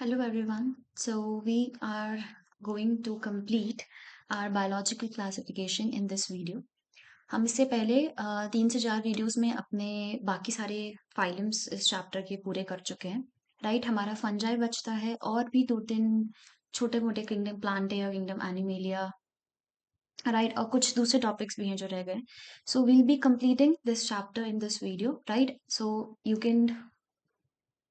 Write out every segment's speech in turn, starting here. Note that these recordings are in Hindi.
Hello everyone. So we are going to complete our biological classification in this video. हम इससे पहले 3 से 4 वीडियोस में अपने बाकी सारे फाइलम्स इस चैप्टर के पूरे कर चुके हैं राइट। हमारा फंजाई बचता है और भी 2-3 छोटे मोटे kingdom, Plantae kingdom, Animalia right, और कुछ दूसरे टॉपिक्स भी हैं जो रह गए। So we'll be completing this chapter in this video right. So you can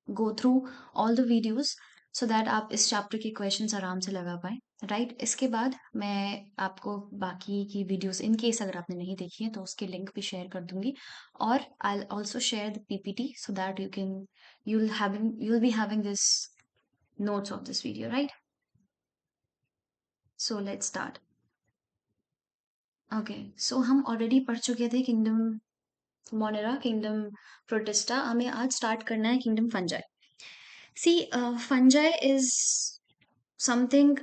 go through all the videos so that आप इस चैप्टर के क्वेश्चंस आराम से लगा पाएँ राइट। इसके बाद मैं आपको बाकी की वीडियोस इन केस अगर आपने नहीं देखी है तो उसके लिंक भी शेयर कर दूंगी, और I will also share the PPT so that you will be having this notes of this video right. So let's start. Okay, so हम ऑलरेडी पढ़ चुके थे किंगडम मोनेरा, किंगडम प्रोटिस्टा। हमें आज स्टार्ट करना है kingdom fungi. See fungi is something,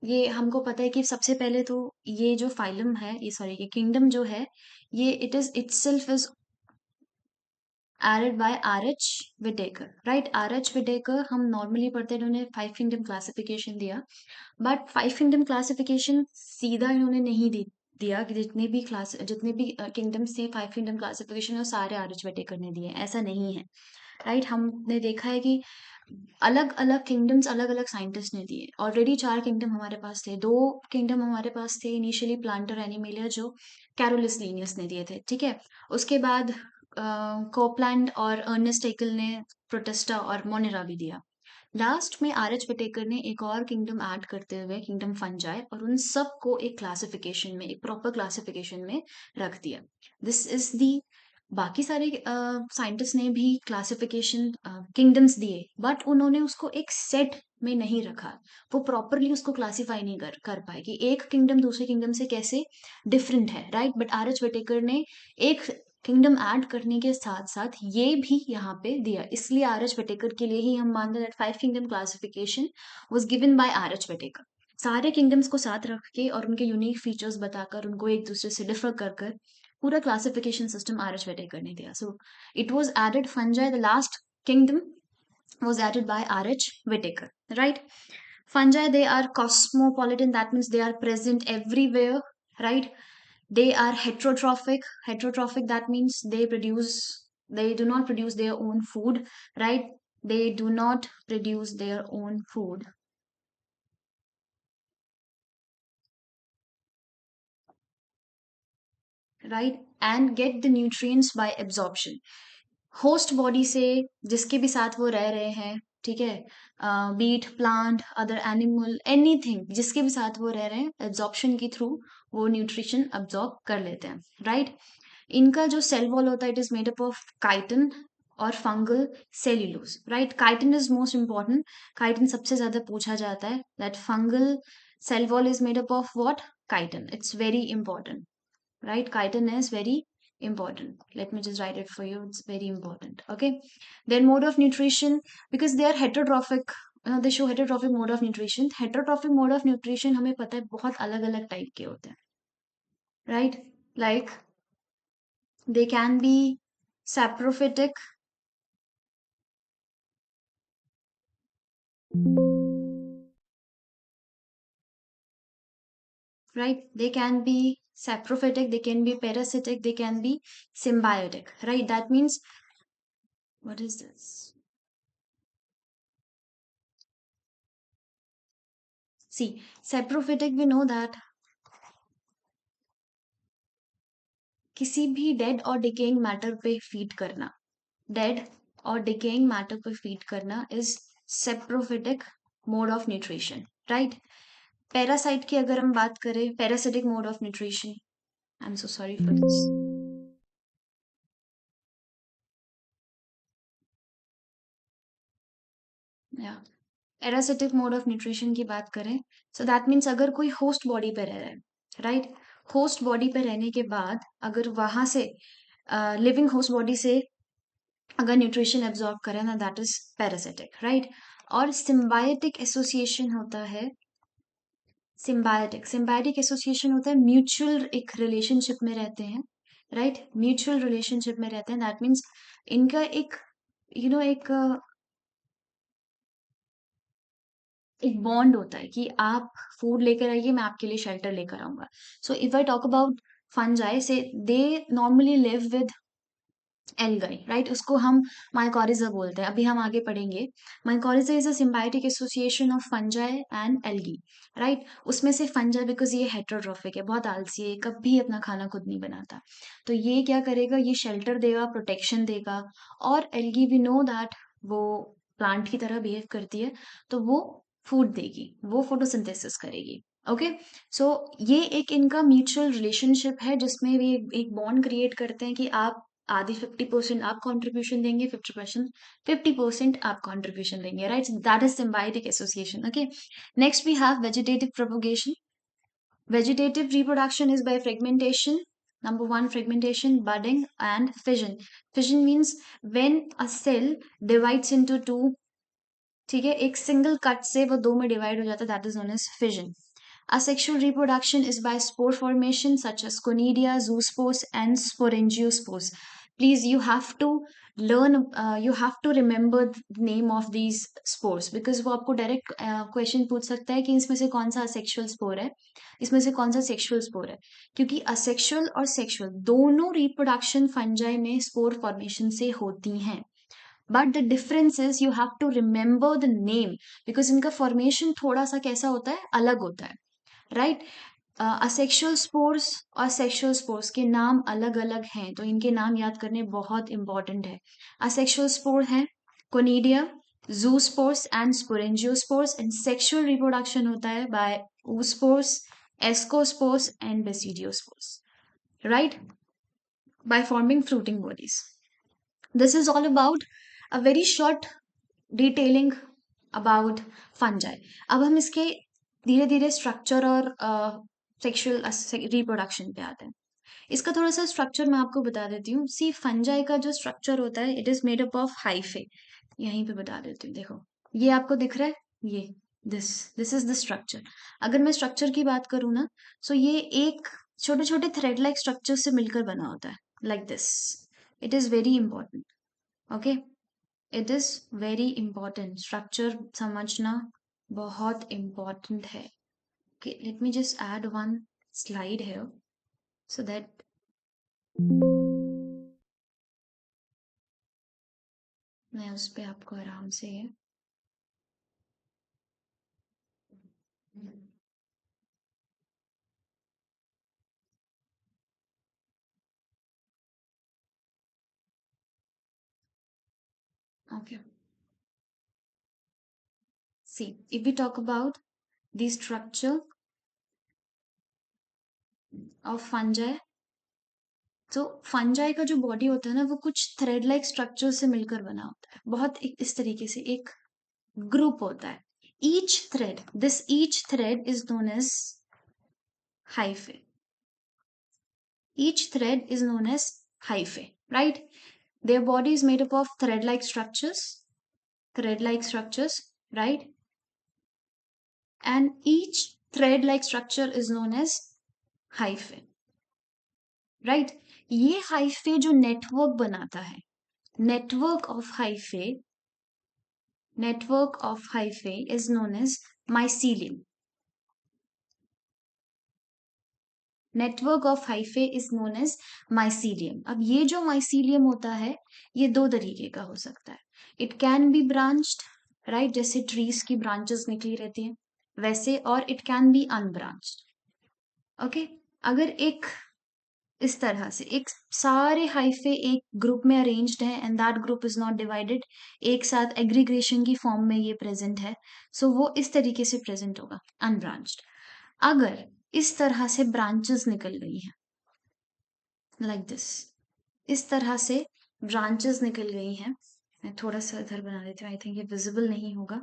ये हमको पता है कि सबसे पहले तो ये जो फाइलम है, ये सॉरी ये किंगडम जो है, ये itself is added by R H Whittaker right. R H Whittaker हम नॉर्मली पढ़ते हैं, इन्होंने 5 किंगडम क्लासिफिकेशन दिया, बट 5 किंगडम क्लासिफिकेशन सीधा इन्होंने नहीं दिया कि जितने भी किंगडम्स थे 5 किंगडम क्लासिफिकेशन वो सारे आर एच विटेकर ने दिए, ऐसा नहीं है राइट। हमने देखा है कि अलग अलग किंगडम्स अलग अलग साइंटिस्ट ने दिए। ऑलरेडी 4 किंगडम हमारे पास थे, 2 किंगडम हमारे पास थे इनिशियली, प्लांटर एनिमेलिया जो कैरोलिस लीनियस ने दिए थे, ठीक है। उसके बाद कोपलैंड और अर्नेस्ट हेकल ने प्रोटेस्टा और मोनेरा भी दिया। लास्ट में आर एच विटेकर ने एक और किंगडम ऐड करते हुए किंगडम फंजाई, और उन सब को एक क्लासिफिकेशन में, एक प्रॉपर क्लासिफिकेशन में रख दिया। दिस इज दी, बाकी सारे साइंटिस्ट ने भी क्लासिफिकेशन किंगडम्स दिए, बट उन्होंने उसको एक सेट में नहीं रखा। वो प्रॉपरली उसको क्लासिफाई नहीं कर पाए कि एक किंगडम दूसरे किंगडम से कैसे डिफरेंट है right. But R H Whittaker ने एक किंगडम ऐड करने के साथ साथ ये भी यहाँ पे दिया, इसलिए आर एच विटेकर के लिए ही हम मानते हैं that 5 kingdom classification was given by R H Whittaker. सारे किंगडम्स को साथ रख के और उनके यूनिक फीचर्स बताकर, उनको एक दूसरे से डिफर कर कर पूरा classification system R H Whittaker ने दिया। So it was added, fungi the last kingdom was added by R.H. Whitaker, right? Fungi, they are cosmopolitan, that means they are present everywhere, right? They are heterotrophic. Heterotrophic, that means they do not produce their own food, right? They do not produce their own food, right? And get the nutrients by absorption. Host body से, जिसके भी साथ वो रह रहे हैं, ठीक है, be it plant, other animal, anything, जिसके भी साथ वो रह रहे हैं, एब्जॉर्प्शन के थ्रू वो न्यूट्रिशन अब्जॉर्ब कर लेते हैं राइट। इनका जो सेल वॉल होता है, it is made up of chitin और fungal cellulose right. Chitin is most important, chitin सबसे ज्यादा पूछा जाता है, that fungal cell wall is made up of what, chitin, it's very important right. Chitin is very important. Let me just write it for you, it's very important, okay. Their mode of nutrition, because they are heterotrophic, they show heterotrophic mode of nutrition. Heterotrophic mode of nutrition हमें पता है बहुत अलग अलग टाइप के होते हैं right, like they can be saprophytic, right, they can be saprophytic, they can be parasitic, they can be symbiotic, right. That means, what is this, see, saprophytic, we know that किसी भी डेड और डिकेइंग मैटर पे फीड करना, डेड और डिकेइंग मैटर पे फीड करना is saprophytic mode of nutrition right. Parasite की अगर हम बात करें, parasitic mode of nutrition, I am so sorry for this, या पैरासिटिक मोड ऑफ न्यूट्रिशन की बात करें, सो दैट मीन्स अगर कोई होस्ट बॉडी पे रह रहा है राइट, होस्ट बॉडी पे रहने के बाद अगर वहां से लिविंग होस्ट बॉडी से अगर न्यूट्रिशन एब्जॉर्ब करें ना, दैट इज पैरासिटिक राइट। और सिम्बायोटिक एसोसिएशन होता है, सिम्बायोटिक सिम्बायोटिक एसोसिएशन होता है, म्यूचुअल एक रिलेशनशिप में रहते हैं राइट, म्यूचुअल रिलेशनशिप में रहते हैं, दैट मीन्स इनका एक एक एक बॉन्ड होता है कि आप फूड लेकर आइए, मैं आपके लिए शेल्टर लेकर आऊंगा. So if I talk about fungi, say they normally live with algae, right? उसको हम माइकोरिज़ा बोलते हैं. अभी हम आगे पढ़ेंगे. Mycorrhiza is a symbiotic association of fungi and algae, right? उसमें से फंजाई, बिकॉज ये हेटेरोट्रॉफिक है, बहुत आलसी है, कभी अपना खाना खुद नहीं बनाता, तो ये क्या करेगा, ये शेल्टर देगा, प्रोटेक्शन देगा. और एल्गी वी नो दैट वो प्लांट की तरह बिहेव करती है, तो वो फूड देगी, वो फोटोसिंथेसिस करेगी. ओके. सो ये एक इनका म्यूचुअल रिलेशनशिप है, जिसमें वे एक बॉन्ड क्रिएट करते हैं कि आप आधी 50% आप कंट्रीब्यूशन देंगे, 50% आप कंट्रीब्यूशन देंगे, right? That is symbiotic association. Okay. Next we have vegetative propagation. Vegetative reproduction is by fragmentation. Number one, fragmentation, budding, and fission. Fission means when a cell divides into two. ठीक है, एक सिंगल कट से वो दो में डिवाइड हो जाता है, that is known as fission. Asexual reproduction is by spore formation such as conidia, zoospores and sporangiospores. Please, you have to learn, you have to remember the name of these spores, because वो आपको डायरेक्ट क्वेश्चन पूछ सकता है कि इसमें से कौन सा असेक्सुअल स्पोर है, इसमें से कौन सा सेक्सुअल स्पोर है. क्योंकि असेक्सुअल और सेक्सुअल दोनों रिप्रोडक्शन फंजाई में स्पोर फॉर्मेशन से होती हैं. But the difference is you have to remember the name, because इनका फॉर्मेशन थोड़ा सा कैसा होता है, अलग होता है, राइट? असेक्सुअल स्पोर्स और सेक्सुअल स्पोर्स के नाम अलग अलग हैं, तो इनके नाम याद करने बहुत इंपॉर्टेंट है. असेक्सुअल स्पोर है conidia, zoospores and sporangiospores, and sexual reproduction होता है by oospores, ascospores and basidiospores, right? By forming fruiting bodies. This is all about a very short detailing about fungi. अब हम इसके धीरे धीरे स्ट्रक्चर और सेक्सुअल रिप्रोडक्शन पे आते हैं. इसका थोड़ा सा स्ट्रक्चर मैं आपको बता देती हूँ. सी, फंजाई का जो स्ट्रक्चर होता है, it is made up of hyphae. यहीं पे बता देती हूँ, देखो ये आपको दिख रहा है, ये this this is the structure. अगर मैं स्ट्रक्चर की बात करूँ ना, सो ये एक छोटे छोटे थ्रेड लाइक स्ट्रक्चर से मिलकर बना होता है, like this. It is very important. Okay, it is very important. Structure समझना बहुत इंपॉर्टेंट है. Okay, let me just add one slide है सो दैट मैं उस पे आपको आराम से okay. See, if we talk about the structure of fungi, तो फंजाई का जो बॉडी होता है ना, वो कुछ थ्रेड लाइक स्ट्रक्चर से मिलकर बना होता है, बहुत एक इस तरीके से एक ग्रुप होता है. Each thread is known as hyphae. Each thread is known as hyphae, right? Their body is made up of thread-like structures, right? And each thread-like structure is known as hyphae, right? ये hyphae जो network बनाता है, network of hyphae is known as mycelium. Network of hyphae is known as mycelium. अब ये जो माइसीलियम होता है, ये दो तरीके का हो सकता है. It can be branched, right? जैसे ट्रीज की ब्रांचेस निकली रहती हैं वैसे, और it can be unbranched. Okay. अगर एक इस तरह से एक सारे हाइफे एक ग्रुप में अरेंज्ड है and that group is not divided, एक साथ एग्रीग्रेशन की फॉर्म में ये प्रेजेंट है, सो वो इस तरीके से प्रेजेंट होगा, अनब्रांच्ड. अगर इस तरह से ब्रांचेस निकल गई हैं, लाइक दिस, इस तरह से ब्रांचेस निकल गई हैं, मैं थोड़ा सा इधर बना देती हूँ, आई थिंक ये विजिबल नहीं होगा.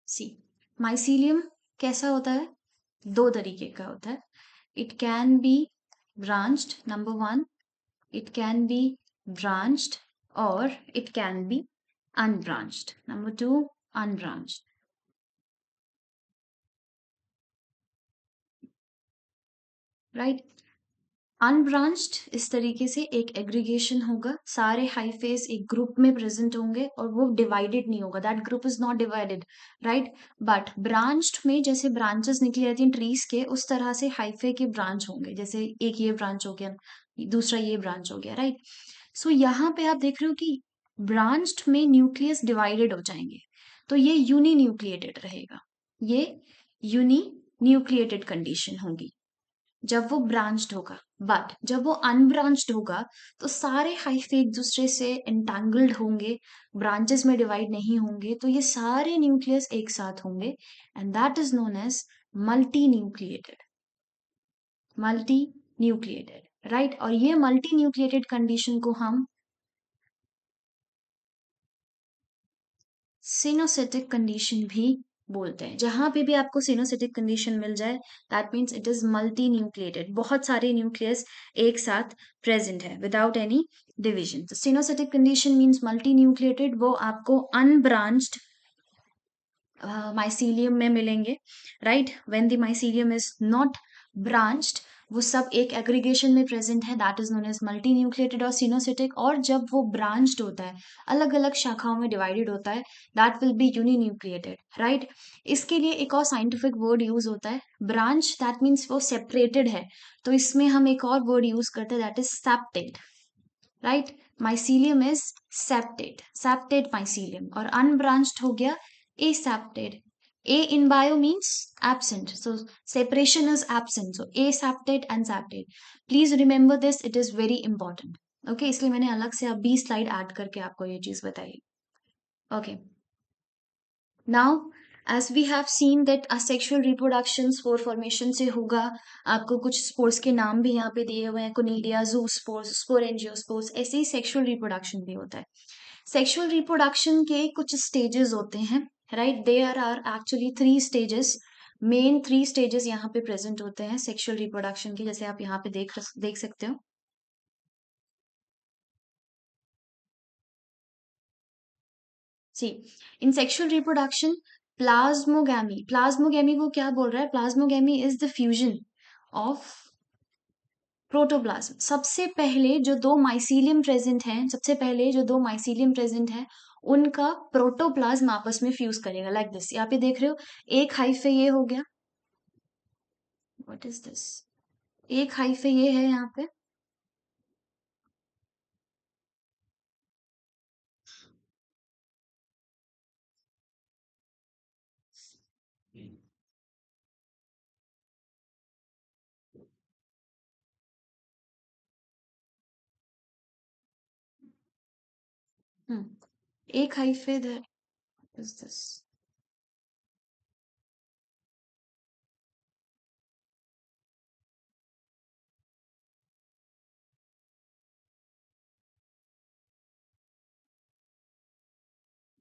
सी, माइसीलियम कैसा होता है? दो तरीके का होता है. It can be branched, number one, it can be branched, और it can be unbranched, number two, unbranched, right? Unbranched इस तरीके से एक एग्रीगेशन होगा, सारे हाइफेज एक ग्रुप में प्रेजेंट होंगे और वो डिवाइडेड नहीं होगा, that group is not divided, right. But branched में जैसे ब्रांचेस निकली रहती हैं ट्रीज के, उस तरह से हाइफे के ब्रांच होंगे, जैसे एक ये ब्रांच हो गया, दूसरा ये ब्रांच हो गया, राइट। सो यहाँ पे आप देख रहे हो कि ब्रांच्ड में न्यूक्लियस डिवाइडेड हो जाएंगे, तो ये यूनी न्यूक्लिएटेड रहेगा, ये यूनी न्यूक्लिएटेड कंडीशन होगी जब वो ब्रांच्ड होगा। बट जब वो अनब्रांच्ड होगा तो सारे हाइफे एक दूसरे से एंटेंगल्ड होंगे, ब्रांचेस में डिवाइड नहीं होंगे, तो ये सारे न्यूक्लियस एक साथ होंगे, and that is known as multinucleated, multinucleated, right. और ये मल्टी न्यूक्लिएटेड कंडीशन को हम सिनोसेटिक कंडीशन भी बोलते हैं। जहां पे भी आपको सिनोसेटिक कंडीशन मिल जाए, that means it is multi nucleated, बहुत सारे न्यूक्लियस एक साथ प्रेजेंट है विदाउट एनी डिविजन। तो coenocytic condition means multinucleated, वो आपको अनब्रांच्ड माइसीलियम में मिलेंगे, right. When the mycelium is not branched, वो सब एक एग्रीगेशन में प्रेजेंट है, that is known as multinucleated और सिनोसिटिक। और जब वो ब्रांच्ड होता है, अलग अलग शाखाओं में डिवाइडेड होता है, that will be uninucleated, right. इसके लिए एक और साइंटिफिक वर्ड यूज होता है, ब्रांच, दैट मीन्स वो सेपरेटेड है, तो इसमें हम एक और वर्ड यूज करते हैं, that is septate, right. Mycelium is septate, septate mycelium, और अनब्रांच्ड हो गया aseptate. A in bio means absent. So separation is absent. So aseptate and septate. Please remember this. It is very important. Okay, इसलिए मैंने अलग से अब 20 स्लाइड ऐड करके आपको ये चीज बताई. Okay. Now, as we have seen that asexual reproduction spore formation से होगा, आपको कुछ स्पोर्स के नाम भी यहाँ पे दिए हुए हैं, कोनिडिया, जूस्पोर्स, स्पोरेंजियोस्पोर्स, ऐसे ही सेक्सुअल रिप्रोडक्शन भी होता है। सेक्सुअल रिप्रोडक्शन के कुछ स्टेजेस होते हैं, right. There are actually 3 stages, main 3 stages यहाँ पे प्रेजेंट होते हैं सेक्सुअल रिप्रोडक्शन के, जैसे आप यहाँ पे देख सकते हो। See, in sexual reproduction plasmogamy, plasmogamy को क्या बोल रहा है, plasmogamy is the fusion of protoplasm. सबसे पहले जो दो माइसीलियम प्रेजेंट हैं, सबसे पहले जो दो माइसीलियम प्रेजेंट हैं, उनका प्रोटोप्लाज्म आपस में फ्यूज करेगा, लाइक दिस। यहाँ पे देख रहे हो, एक हाइफे ये हो गया, व्हाट इज दिस, एक हाइफे ये है यहाँ पे, एक हाइफे इज दिस,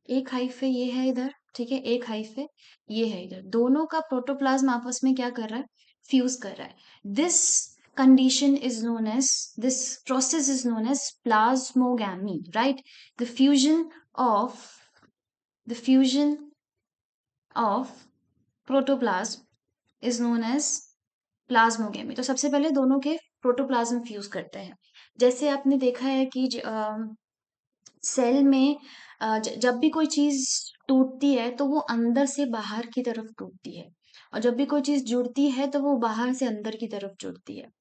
एक हाइफे ये है इधर, ठीक है, एक हाइफे ये है इधर, दोनों का प्रोटोप्लाज्म आपस में क्या कर रहा है, फ्यूज कर रहा है। This condition is known as, this process is known as plasmogamy, right? the fusion of the fusion of protoplasm is known as plasmogamy. तो सबसे पहले दोनों के प्रोटोप्लाज्म फ्यूज करते हैं। जैसे आपने देखा है कि सेल में जब भी कोई चीज टूटती है तो वो अंदर से बाहर की तरफ टूटती है, और जब भी कोई चीज जुड़ती है तो वो बाहर से अंदर की तरफ जुड़ती है,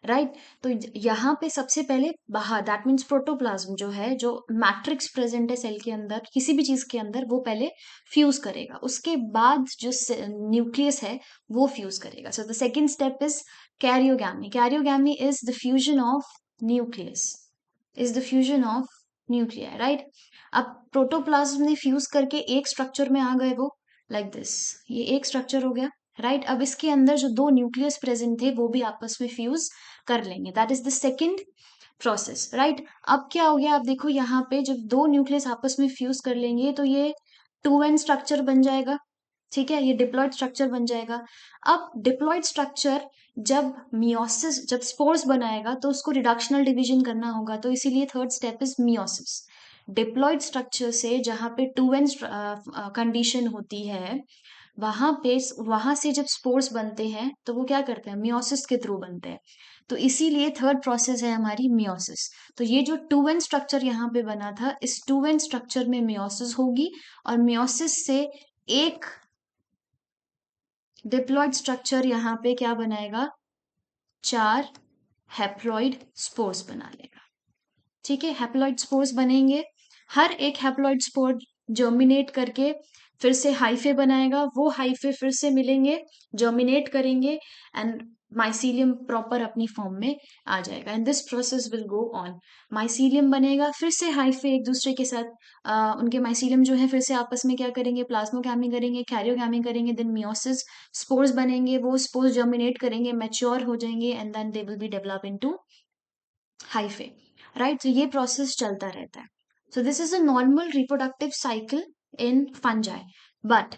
राइट। तो यहाँ पे सबसे पहले बाहर, दैट मीन्स प्रोटोप्लाज्म जो है, जो मैट्रिक्स प्रेजेंट है सेल के अंदर, किसी भी चीज के अंदर, वो पहले फ्यूज करेगा, उसके बाद जो न्यूक्लियस है वो फ्यूज करेगा। So the second step is karyogamy. Karyogamy is the fusion of nucleus, is the fusion of nuclear, right. अब प्रोटोप्लाज्म ने फ्यूज करके एक स्ट्रक्चर में आ गए वो, लाइक दिस, ये एक स्ट्रक्चर हो गया, राइट। अब इसके अंदर जो दो न्यूक्लियस प्रेजेंट थे वो भी आपस में फ्यूज कर लेंगे, that is the second process, right. अब क्या हो गया, आप देखो यहाँ पे जब दो न्यूक्लियस आपस में फ्यूज कर लेंगे तो ये 2n स्ट्रक्चर बन जाएगा, ठीक है, ये डिप्लॉयड स्ट्रक्चर बन जाएगा। अब डिप्लॉयड स्ट्रक्चर जब मियोसिस, जब स्पोर्स बनाएगा तो उसको रिडक्शनल डिवीजन करना होगा, तो इसीलिए third step is meiosis. Diploid structure से जहां पे 2n कंडीशन होती है, वहां पे, वहां से जब स्पोर्स बनते हैं तो वो क्या करते हैं, मियोसिस के थ्रू बनते हैं। तो इसीलिए थर्ड प्रोसेस है हमारी मियोसिस। तो ये जो 2n स्ट्रक्चर यहाँ पे बना था, इस 2n स्ट्रक्चर में मियोसिस होगी, और मियोसिस से एक डिप्लॉइड स्ट्रक्चर यहाँ पे क्या बनाएगा, 4 हैप्लॉइड स्पोर्स बना लेगा। ठीक है, हैप्लॉइड स्पोर्स बनेंगे, हर एक हैप्लॉइड स्पोर जर्मिनेट करके फिर से हाइफे बनाएगा, वो हाइफे फिर से मिलेंगे, जर्मिनेट करेंगे, एंड माइसीलियम प्रॉपर अपनी फॉर्म में आ जाएगा, and this process will go on. Mycelium बनेगा, फिर से हाइफे एक दूसरे के साथ उनके माइसीलियम जो है फिर से आपस में क्या करेंगे, प्लाज्मोगैमी करेंगे, कैरियोगैमी करेंगे, देन मियोसिस, स्पोर्स बनेंगे, वो स्पोर्स जर्मिनेट करेंगे, मैच्योर हो जाएंगे, and then they will be develop into hyphae, right. तो ये प्रोसेस चलता रहता है। So this is a normal reproductive cycle in fungi, but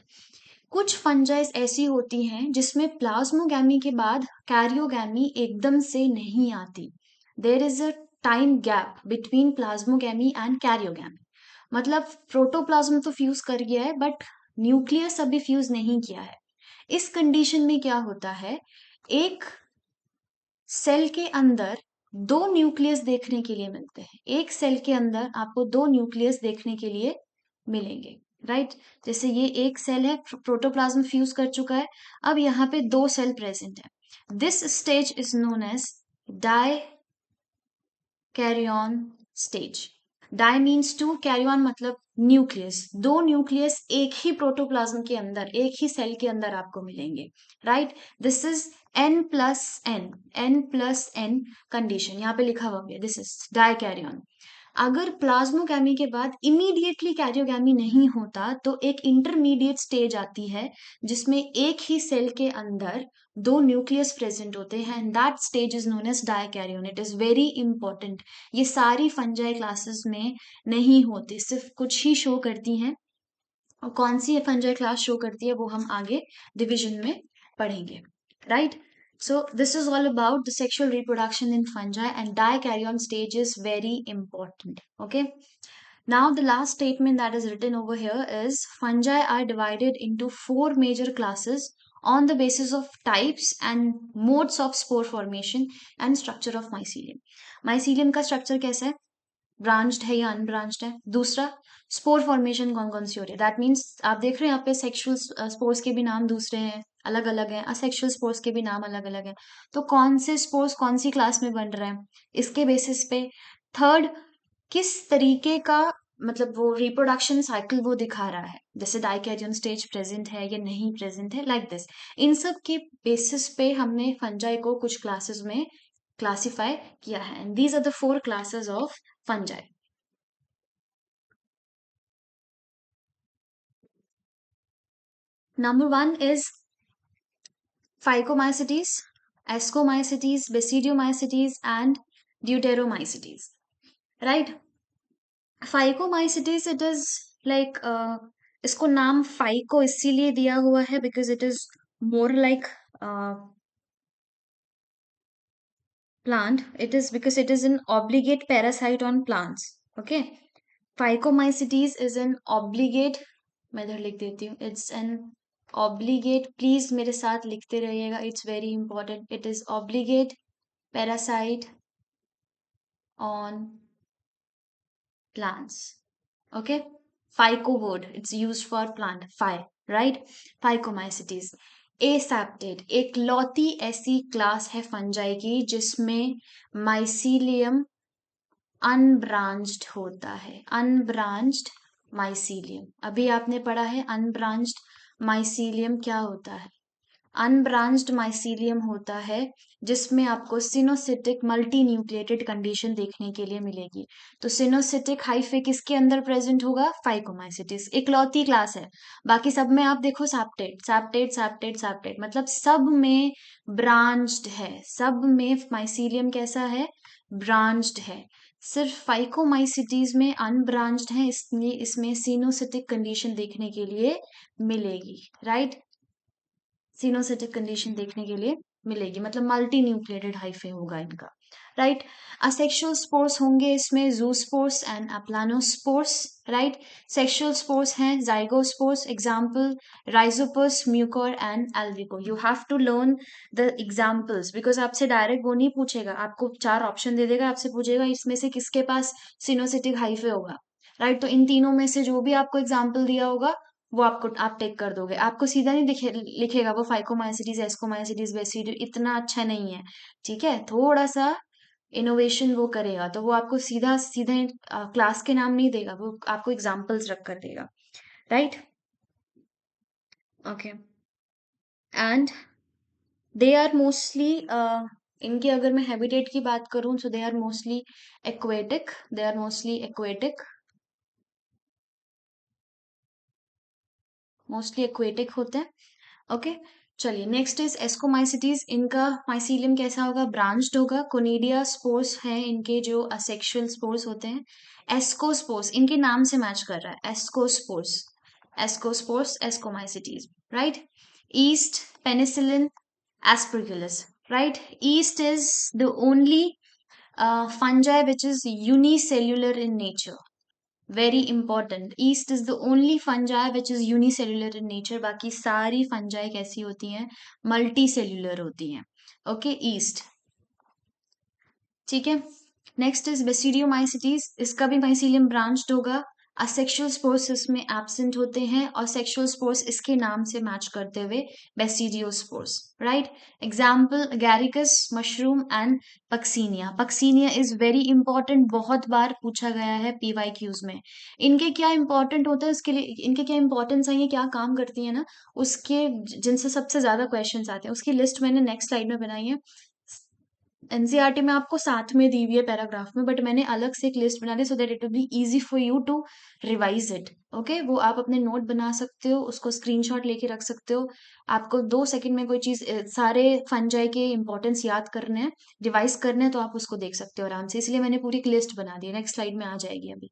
कुछ फंजाइज ऐसी होती हैं जिसमें प्लाज्मोगैमी के बाद कैरियोगैमी एकदम से नहीं आती। There is a time gap between plasmogamy and karyogamy, मतलब प्रोटोप्लाज्म तो फ्यूज कर गया है बट न्यूक्लियस अभी फ्यूज नहीं किया है। इस कंडीशन में क्या होता है, एक सेल के अंदर दो न्यूक्लियस देखने के लिए मिलते हैं, एक सेल के अंदर आपको दो न्यूक्लियस देखने के लिए मिलेंगे, राइट। जैसे ये एक सेल है, प्रोटोप्लाज्म फ्यूज कर चुका है, अब यहाँ पे दो सेल प्रेजेंट है। This stage is known as dikaryon stage. Di means two, karyon मतलब न्यूक्लियस, दो न्यूक्लियस एक ही प्रोटोप्लाज्म के अंदर, एक ही सेल के अंदर आपको मिलेंगे, right. This is n+n condition, यहाँ पे लिखा हुआ है, दिस इज डाई कैरियन। अगर प्लाज्मोगैमी के बाद इमीडिएटली कैरियोगैमी नहीं होता तो एक इंटरमीडिएट स्टेज आती है जिसमें एक ही सेल के अंदर दो न्यूक्लियस प्रेजेंट होते हैं, and that stage is known as dikaryon. It is very important, ये सारी फंजाई क्लासेस में नहीं होती, सिर्फ कुछ ही शो करती हैं, और कौन सी फंजाई क्लास शो करती है वो हम आगे डिविजन में पढ़ेंगे, right. So this is all about the sexual reproduction in fungi, and dikaryon stage is very important. Okay. Now the last statement that is written over here is fungi are divided into four major classes on the basis of types and modes of spore formation and structure of mycelium. Mycelium का structure कैसा है, ब्रांच्ड है या अनब्रांच्ड है। दूसरा, स्पोर फॉर्मेशन कौन कौन सी हो रही है, दैट मीन्स आप देख रहे हैं यहाँ पे सेक्सुअल स्पोर्स के भी नाम दूसरे हैं, अलग अलग हैं, असेक्सुअल स्पोर्स के भी नाम अलग अलग हैं। तो कौन से स्पोर्स कौन सी क्लास में बन रहे हैं, इसके बेसिस पे। थर्ड, किस तरीके का मतलब वो रिप्रोडक्शन साइकिल वो दिखा रहा है, जैसे डाइकैरियन स्टेज प्रेजेंट है या नहीं प्रेजेंट है, लाइक दिस। इन सब के बेसिस पे हमने फंजाई को कुछ क्लासेस में क्लासिफाई किया है, and these are the four classes of fungi. Number one is Phycomycetes, Ascomycetes, Basidiomycetes, and Deuteromycetes. Right? Phycomycetes, it is like इसको नाम फाइको इसीलिए दिया हुआ है because it is more like plant. It is because it is an obligate parasite on plants. Okay. Phycomycetes is an obligate, मैं इधर लिख देती हूँ, it's an obligate, प्लीज मेरे साथ लिखते रहिएगा, it's very important, it is obligate parasite on plants. Okay. Phyco word, it's used for plant, phy, right. Phycomycetes. एसेप्टेड, एक लौती ऐसी क्लास है फंजाई की जिसमें माइसीलियम अनब्रांच्ड होता है, अनब्रांच्ड माइसीलियम। अभी आपने पढ़ा है अनब्रांच्ड माइसीलियम क्या होता है। अनब्रांच्ड माइसीलियम होता है जिसमें आपको सिनोसिटिक मल्टी न्यूक्लिएटेड कंडीशन देखने के लिए मिलेगी। तो सिनोसिटिक हाइफे किसके अंदर प्रेजेंट होगा, फाइकोमाइसिटिस, इकलौती क्लास है। बाकी सब में आप देखो सैप्टेट सैप्टेट सैप्टेट सैप्टेट, मतलब सब में ब्रांच्ड है, सब में माइसीलियम कैसा है, ब्रांच्ड है। सिर्फ फाइकोमाइसिटीज में अनब्रांच्ड है, इसलिए इसमें सिनोसिटिक कंडीशन देखने के लिए मिलेगी, राइट। सिनोसिटिक कंडीशन देखने के लिए मिलेगी, मतलब मल्टी न्यूक्लिएटेड हाइफे होगा इनका, राइट। असेक्सुअल स्पोर्स होंगे इसमें zoospores and aplanospores, right. Sexual spores हैं zygospores, example Rhizopus, Mucor and Albugo. You have to learn the examples because आपसे डायरेक्ट वो नहीं पूछेगा, आपको 4 ऑप्शन दे देगा, आपसे पूछेगा इसमें से किसके पास सिनोसिटिक हाइफे होगा, राइट। तो इन तीनों में से जो भी आपको एग्जाम्पल दिया होगा वो आपको आप टेक कर दोगे, आपको सीधा नहीं लिखेगा वो फाइकोमाइसिटीज एस्कोमाइसिटीज बेसिडी, इतना अच्छा नहीं है, ठीक है। थोड़ा सा इनोवेशन वो करेगा तो वो आपको सीधा सीधे क्लास के नाम नहीं देगा, वो आपको एग्जाम्पल्स रख कर देगा, right. Okay, and they are mostly इनके अगर मैं हैबिटेट की बात करूं तो they are mostly aquatic, they are mostly aquatic, mostly aquatic होते हैं, ओके। चलिए नेक्स्ट इज एस्कोमाइसिटीज, इनका माइसीलियम कैसा होगा, ब्रांच्ड होगा। कोनिडिया स्पोर्स है इनके जो असेक्सुअल स्पोर्स होते हैं। एस्कोस्पोर्स इनके नाम से मैच कर रहा है, ascospores, ascospores ascomycetes, right. East penicillin aspergillus, right? Yeast is the only fungi which is unicellular in nature. Very important. Yeast is the only fungi which is unicellular in nature. बाकी सारी fungi कैसी होती हैं, multicellular होती हैं, okay? Yeast, ठीक है। नेक्स्ट इज बेसिडियोमाइसिटीज, इसका भी माइसीलियम ब्रांच्ड होगा। असेक्सुअल स्पोर्स इसमें एब्सेंट होते हैं और सेक्सुअल स्पोर्स इसके नाम से मैच करते हुए basidiospores, right. Example Agaricus, mushroom and Puccinia. Puccinia is very important, बहुत बार पूछा गया है पीवाईक्यूज में। इनके क्या इंपॉर्टेंट होता है, उसके लिए इनके क्या इंपॉर्टेंस है, ये क्या काम करती है ना, उसके जिनसे सबसे ज्यादा क्वेश्चंस आते हैं उसकी लिस्ट मैंने नेक्स्ट स्लाइड में बनाई है। एनसीईआरटी में आपको साथ में दी हुई है पैराग्राफ में, बट मैंने अलग से एक लिस्ट बना दी so that it will be easy for you to revise it, okay. वो आप अपने नोट बना सकते हो, उसको स्क्रीनशॉट लेके रख सकते हो। आपको 2 सेकंड में कोई चीज सारे फंजाई के इंपॉर्टेंस याद करने हैं, रिवाइज करने हैं, तो आप उसको देख सकते हो आराम से, इसलिए मैंने पूरी एक लिस्ट बना दी है, नेक्स्ट स्लाइड में आ जाएगी अभी,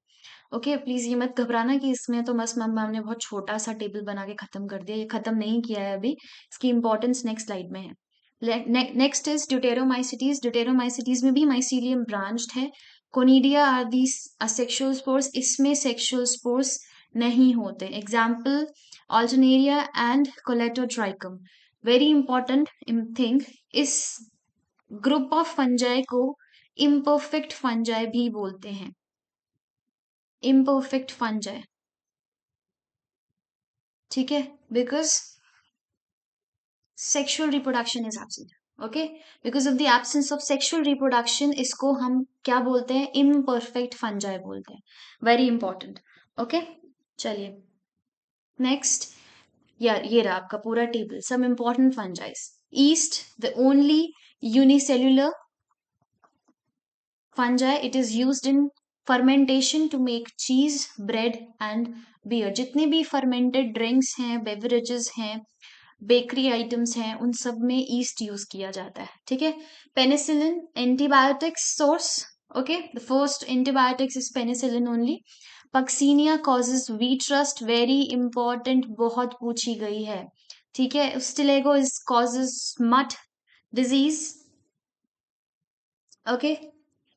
ओके। प्लीज ये मत घबराना कि इसमें तो बस मैम ने बहुत छोटा सा टेबल बना के खत्म कर दिया, ये खत्म नहीं किया है अभी, इसकी इंपॉर्टेंस नेक्स्ट स्लाइड में है। नेक्स्ट इज ड्यूटेरोमाइसिटीज, ड्यूटेरोमाइसिटीज में भी माइसीलियम ब्रांच्ड है। Conidia are the asexual spores, इसमें सेक्सुअल स्पोर्स नहीं होते। Example Alternaria and Colletotrichum. Very important thing, इस ग्रुप ऑफ फंजाई को इम्परफेक्ट फंजाई भी बोलते हैं, इम्परफेक्ट फंजाई, ठीक है, because sexual reproduction is absent, okay. Because of the absence of sexual reproduction इसको हम क्या बोलते हैं, इम्परफेक्ट फंजाई बोलते हैं, वेरी इंपॉर्टेंट, ओके। चलिए नेक्स्ट, यार ये रहा आपका पूरा table, some important fungi. Yeast the only unicellular fungi, it is used in fermentation to make cheese, bread and beer। जितने भी fermented drinks हैं, beverages हैं, बेकरी आइटम्स हैं, उन सब में ईस्ट यूज किया जाता है, ठीक है। Penicillin antibiotics source, okay, the first antibiotics is penicillin only. Puccinia causes wheat rust, very important, बहुत पूछी गई है, ठीक है। स्टिलेगो इज कॉजेज मट डिजीज, ओके।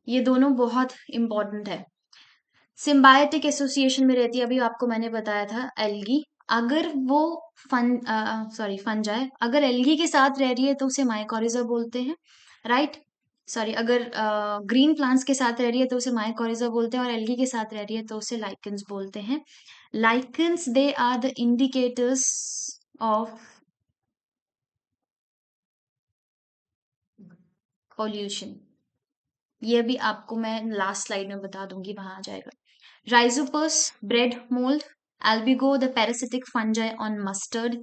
ये दोनों बहुत इंपॉर्टेंट है। सिम्बायोटिक एसोसिएशन में रहती है, अभी आपको मैंने बताया था एल्गी, अगर वो फंजाई अगर एल्गी के साथ रह रही है तो उसे माइकोरिजा बोलते हैं, राइट। सॉरी, अगर ग्रीन प्लांट्स के साथ रह रही है तो उसे माइकोरिजा बोलते हैं, और एल्गी के साथ रह रही है तो उसे लाइकेंस बोलते हैं। Lichens they are the indicators of pollution, ये भी आपको मैं लास्ट स्लाइड में बता दूंगी, वहां आ जाएगा। Rhizopus, bread mold, albigo, the parasitic fungi on mustard,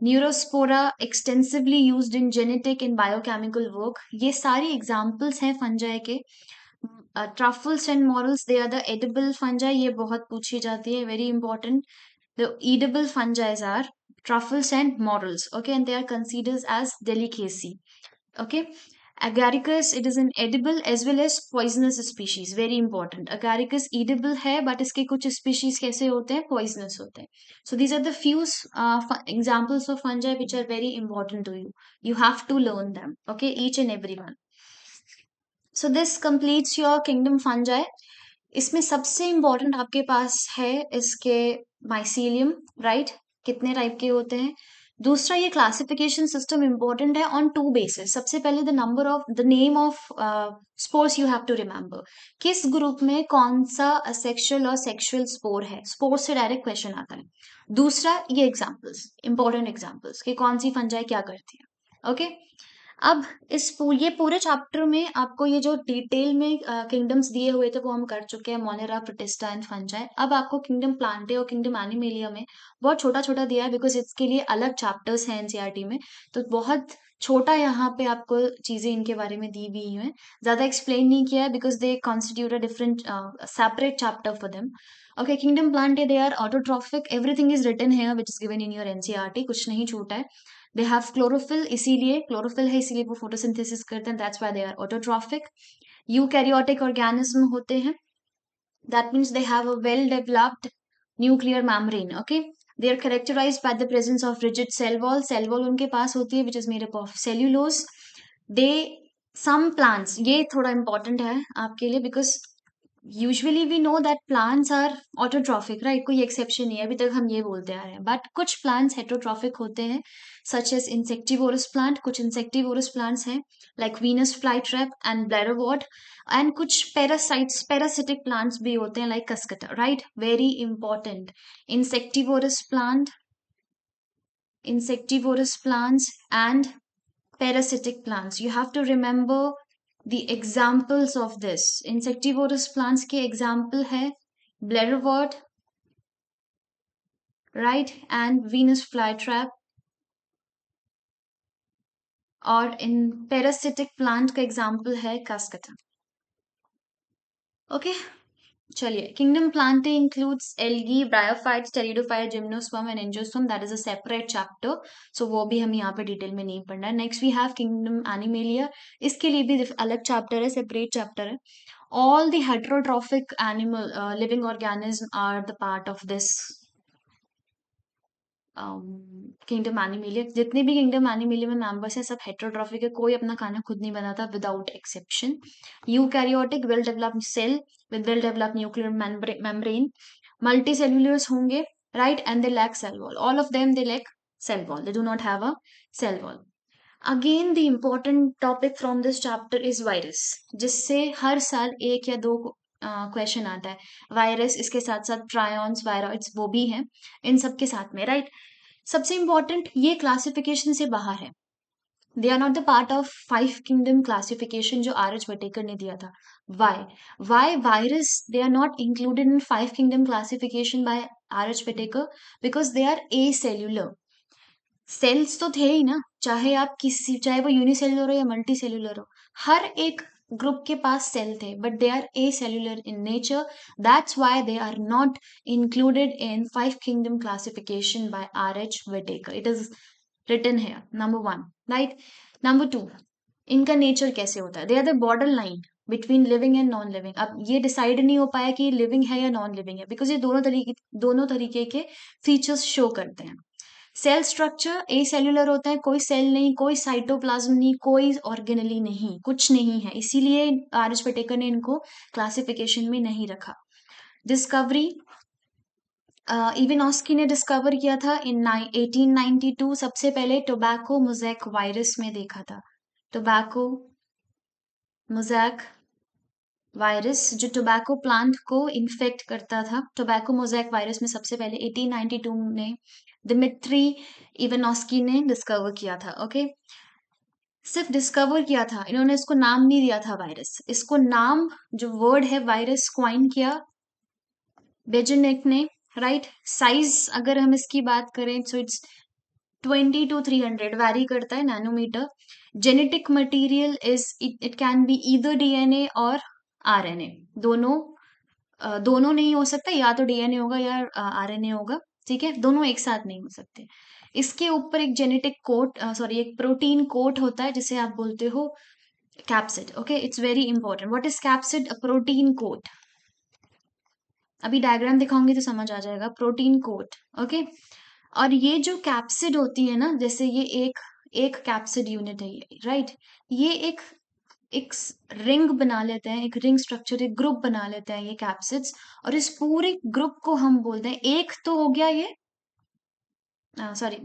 Neurospora, extensively used in genetic and biochemical work। ये सारी examples हैं fungi के। Truffles and morels, they are the edible fungi, ये बहुत पूछी जाती है, very important। The edible fungi are truffles and morels, okay, and they are considered as delicacy, okay। Agaricus, it is an edible as well as poisonous species. Very important. Agaricus edible है, but इसके कुछ species कैसे होते हैं? Poisonous होते हैं. So these are the few examples of fungi which are very important to you. You have to learn them. Okay, each and every one. So this completes your kingdom fungi. इसमें सबसे इम्पोर्टेंट आपके पास है इसके माइसीलियम, राइट? कितने टाइप के होते हैं? दूसरा, ये क्लासिफिकेशन सिस्टम इम्पोर्टेंट है ऑन टू बेसिस. सबसे पहले the name of spores you have to remember. किस ग्रुप में कौन सा असेक्सुअल और सेक्सुअल स्पोर है? स्पोर से डायरेक्ट क्वेश्चन आता है. दूसरा, ये एग्जाम्पल्स, इंपॉर्टेंट एग्जाम्पल्स कि कौन सी फंजाई क्या करती है. ओके, अब ये पूरे चैप्टर में आपको ये जो डिटेल में किंगडम्स दिए हुए थे वो हम कर चुके हैं, मोनेरा, प्रोटिस्टा एंड फंजाई. अब आपको किंगडम प्लांटे और किंगडम एनिमेलिया में बहुत छोटा छोटा दिया है, बिकॉज इसके लिए अलग चैप्टर्स हैं एनसीईआरटी में, तो बहुत छोटा यहाँ पे आपको चीजें इनके बारे में दी हुई हैं. ज्यादा एक्सप्लेन नहीं किया है because they constitute a different separate chapter for them. Okay, kingdom plantae, they are autotrophic. Everything is written here which is given in your NCERT. कुछ नहीं छूटा है. दे हैव क्लोरोफिल, इसीलिए क्लोरोफिल है, इसीलिए वो फोटोसिंथेसिस करते हैं. That's why they are autotrophic. Eukaryotic organism होते हैं. That means they have a well developed nuclear membrane. Okay, they are characterised by the presence of rigid cell wall. Cell wall उनके पास होती है which is made up of cellulose. They some plants, ये थोड़ा इंपॉर्टेंट है आपके लिए because usually we know that plants are autotrophic, right? कोई एक्सेप्शन नहीं है, अभी तक हम ये बोलते आ रहे हैं. बट कुछ प्लांट्स हेटरोट्रॉफिक होते हैं, सच एज इंसेक्टिवोरस प्लांट. कुछ इंसेक्टिवोरस प्लांट्स हैं like Venus flytrap and bladderwort. And कुछ पैरासिटिक प्लांट्स भी होते हैं like cuscuta, right? Very important. Insectivorous plants and parasitic plants. You have to remember the examples of this. Insectivorous plants के example है bladderwort, right, and Venus flytrap. और in parasitic plant का example है cascata. Okay, चलिए. Kingdom plantae includes algae, bryophytes, pteridophyte, gymnosperm and angiosperm. That is a separate chapter. So वो भी हम यहाँ पे डिटेल में नहीं पढ़ना है. Next we have Kingdom Animalia. इसके लिए भी अलग चैप्टर है, सेपरेट चैप्टर है. All the heterotrophic animal living organisms are the part of this kingdom animalia. जितने भी किंगडम एनिमेलिया में मेंबर्स हैं सब हेटरोट्रॉफिक है. कोई अपना खाना खुद नहीं बनाता without exception. Eukaryotic, well developed cell with well developed nuclear membrane. Multicellulars होंगे, right, and they lack cell wall. All of them they lack cell wall. They do not have a cell wall. Again the important topic from this chapter is virus, जिससे हर साल एक या दो क्वेश्चन आता है. वायरस, इसके साथ साथ ट्रायॉन्स, वायरॉइड्स वो भी हैं इन सब के साथ में, राइट? सबसे इंपॉर्टेंट, ये क्लासिफिकेशन से बाहर है. They are not the part of 5 kingdom classification जो आर एच वटेकर ने दिया था. Why virus they are not included in 5 kingdom classification by R H Whittaker? Because they are acellular. Cells तो थे ही ना, चाहे वो यूनिसेल्युलर हो या मल्टी सेल्युलर हो, हर एक ग्रुप के पास सेल थे, but they are acellular in nature. That's why they are not included in 5 kingdom classification by R.H. Whitaker. It is written here. Number 1, right? Number 2, इनका नेचर कैसे होता है? They are the border line between living and non living. अब ये डिसाइड नहीं हो पाया कि लिविंग है या नॉन लिविंग है, बिकॉज ये दोनों तरीके के फीचर्स शो करते हैं. सेल स्ट्रक्चर ए सेल्यूलर होता है, कोई सेल नहीं, कोई साइटोप्लाज्म नहीं, कोई ऑर्गेनली नहीं, कुछ नहीं है, इसीलिए आर एच पटेकर ने इनको क्लासिफिकेशन में नहीं रखा. डिस्कवरी, इवेनॉस्की ने डिस्कवर किया था इन 1892. सबसे पहले टोबैको मोज़ेक वायरस में देखा था. टोबैको मोज़ेक वायरस जो टोबैको प्लांट को इन्फेक्ट करता था. टोबैको मोज़ेक वायरस में सबसे पहले 1892 में दिमित्री इवेनॉस्की ने डिस्कवर किया था. ओके, सिर्फ डिस्कवर किया था, इन्होंने इसको नाम नहीं दिया था वायरस. इसको नाम, जो वर्ड है वायरस, क्वाइन किया बेजेनेक ने, राइट? साइज अगर हम इसकी बात करें सो इट्स 20 to 300, वैरी करता है, nanometre. Genetic material is, it can be either DNA or RNA. दोनों नहीं हो सकता, या तो डीएनए होगा या आरएनए होगा, ठीक है? दोनों एक साथ नहीं हो सकते. इसके ऊपर एक जेनेटिक कोट, एक प्रोटीन कोट होता है जिसे आप बोलते हो capsid, okay, it's very important. What is capsid? A protein coat. अभी डायग्राम दिखाऊंगी तो समझ आ जाएगा. Protein coat, okay. और ये जो कैप्सिड होती है ना, जैसे ये एक एक कैप्सिड यूनिट है ये, राइट. ये एक एक रिंग बना लेते हैं, एक रिंग स्ट्रक्चर, एक ग्रुप बना लेते हैं ये कैप्सिड्स. और इस पूरे ग्रुप को हम बोलते हैं, एक तो हो गया ये, sorry,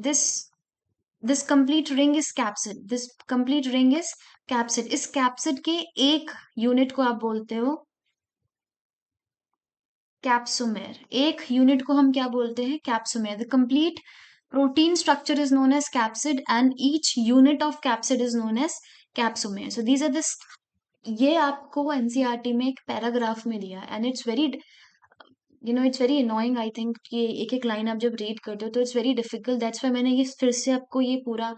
this complete ring is capsid. This complete ring is capsid. इस कैप्सिड के एक यूनिट को आप बोलते हो कैप्सोमेर. एक यूनिट को हम क्या बोलते हैं? Capsomere. The complete protein structure is known as capsid and each unit of capsid is known as capsomere. So these are the, ये आपको एनसीईआरटी में एक पैराग्राफ में दिया है. And it's very, it's very annoying I think, कि एक एक लाइन आप जब रीड करते हो तो it's very difficult. That's why मैंने ये फिर से आपको ये पूरा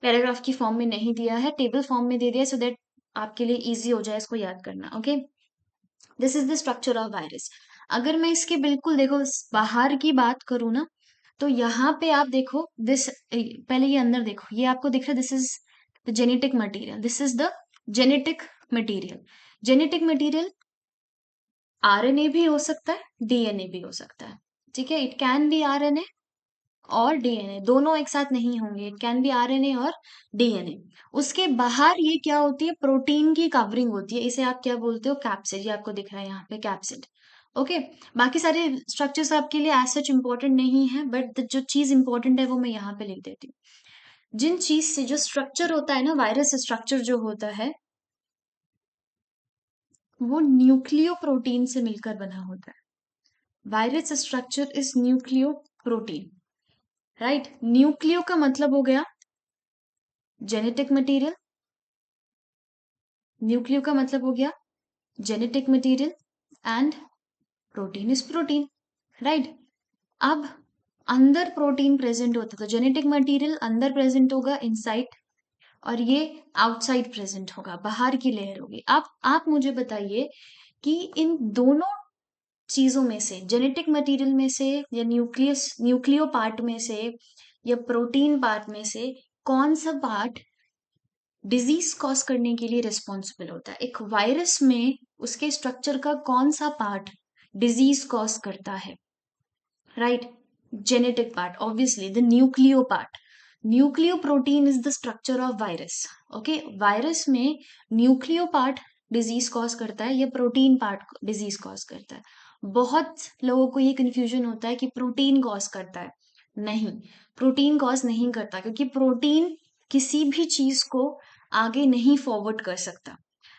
पैराग्राफ की फॉर्म में नहीं दिया है, टेबल फॉर्म में दे दिया, सो दैट आपके लिए इजी हो जाए इसको याद करना. Okay, this is the structure of virus. अगर मैं इसके बिल्कुल देखो बाहर की बात करूँ ना, तो यहाँ पे आप देखो दिस, पहले ये अंदर देखो, ये आपको दिख रहा है, this is the genetic material. This is the genetic material. Genetic material RNA भी हो सकता है, डीएनए भी हो सकता है. ठीक है, इट कैन बी आरएनए और डीएनए, दोनों एक साथ नहीं होंगे. इट कैन बी आरएनए और डीएनए. उसके बाहर ये क्या होती है? प्रोटीन की कवरिंग होती है. इसे आप क्या बोलते हो? कैप्सिड. ये आपको दिख रहा है यहाँ पे कैप्सिड. ओके, बाकी सारे स्ट्रक्चर्स आपके लिए एज सच इंपॉर्टेंट नहीं है, बट जो चीज इंपॉर्टेंट है वो मैं यहाँ पे लिख देती हूँ. जिन चीज से जो स्ट्रक्चर होता है ना, वायरस स्ट्रक्चर जो होता है, वो न्यूक्लियो प्रोटीन से मिलकर बना होता है. Virus structure is nucleo protein, right. Nucleo का मतलब हो गया जेनेटिक मटेरियल. न्यूक्लियो का मतलब हो गया genetic material and protein is protein, right. अब अंदर प्रोटीन प्रेजेंट होता है तो जेनेटिक मटेरियल अंदर प्रेजेंट होगा इनसाइड, और ये आउटसाइड प्रेजेंट होगा, बाहर की लेयर होगी. अब आप मुझे बताइए कि इन दोनों चीजों में से, जेनेटिक मटेरियल में से या न्यूक्लियो पार्ट में से या प्रोटीन पार्ट में से, कौन सा पार्ट डिजीज कॉज करने के लिए रिस्पॉन्सिबल होता है? एक वायरस में उसके स्ट्रक्चर का कौन सा पार्ट डिजीज कॉज करता है? Right, genetic part, obviously the nucleo part. Nucleo protein is the structure of virus. Okay, virus में न्यूक्लियो पार्ट डिजीज कॉज करता है या प्रोटीन पार्ट डिजीज कॉज करता है? बहुत लोगों को ये कंफ्यूजन होता है कि प्रोटीन कॉज करता है. नहीं, प्रोटीन कॉज नहीं करता, क्योंकि प्रोटीन किसी भी चीज को आगे नहीं फॉरवर्ड कर सकता.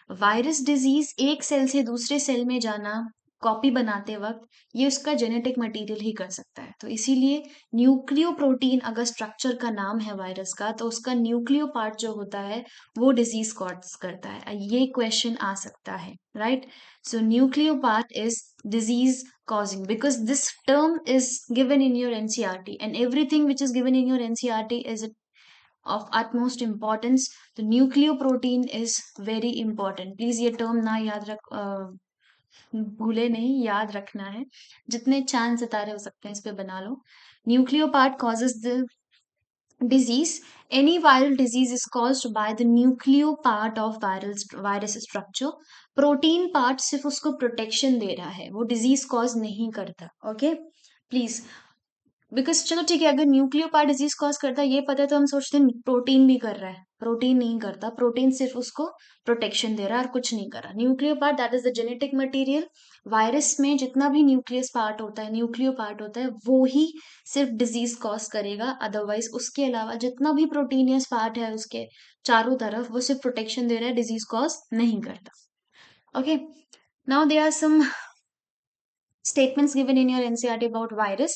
वायरस डिजीज एक सेल से दूसरे सेल में जाना, कॉपी बनाते वक्त, ये उसका जेनेटिक मटेरियल ही कर सकता है. तो इसीलिए न्यूक्लियो प्रोटीन अगर स्ट्रक्चर का नाम है वायरस का, तो उसका न्यूक्लियो पार्ट जो होता है वो डिजीज कॉज करता है. ये क्वेश्चन आ सकता है, right. So nucleo part is disease causing, because this term is given in your NCERT, and everything which is given in your NCERT is of utmost importance. The nucleoprotein is very important. Please ये term ना याद रख, भूले नहीं, याद रखना है. जितने चांद सितारे हो सकते हैं इस पे बना लो. Nucleo part causes the disease. Any viral disease is caused by the nucleo part of virus structure. Protein part सिर्फ उसको प्रोटेक्शन दे रहा है, वो डिजीज कॉज नहीं करता. Okay, please. बिकॉज चलो ठीक है, अगर न्यूक्लियो पार्ट डिजीज कॉज करता है ये पता है, तो हम सोचते हैं प्रोटीन भी कर रहा है. प्रोटीन नहीं करता, प्रोटीन सिर्फ उसको प्रोटेक्शन दे रहा है और कुछ नहीं कर रहा. Nucleo part that is the genetic material. Virus में जितना भी न्यूक्लियस पार्ट होता है, न्यूक्लियो पार्ट होता है, वो ही सिर्फ डिजीज कॉज करेगा. अदरवाइज उसके अलावा जितना भी प्रोटीनियस पार्ट है उसके चारों तरफ, वो सिर्फ प्रोटेक्शन दे रहा है, डिजीज कॉज नहीं करता. Okay, now there are some statements given in your NCERT about virus.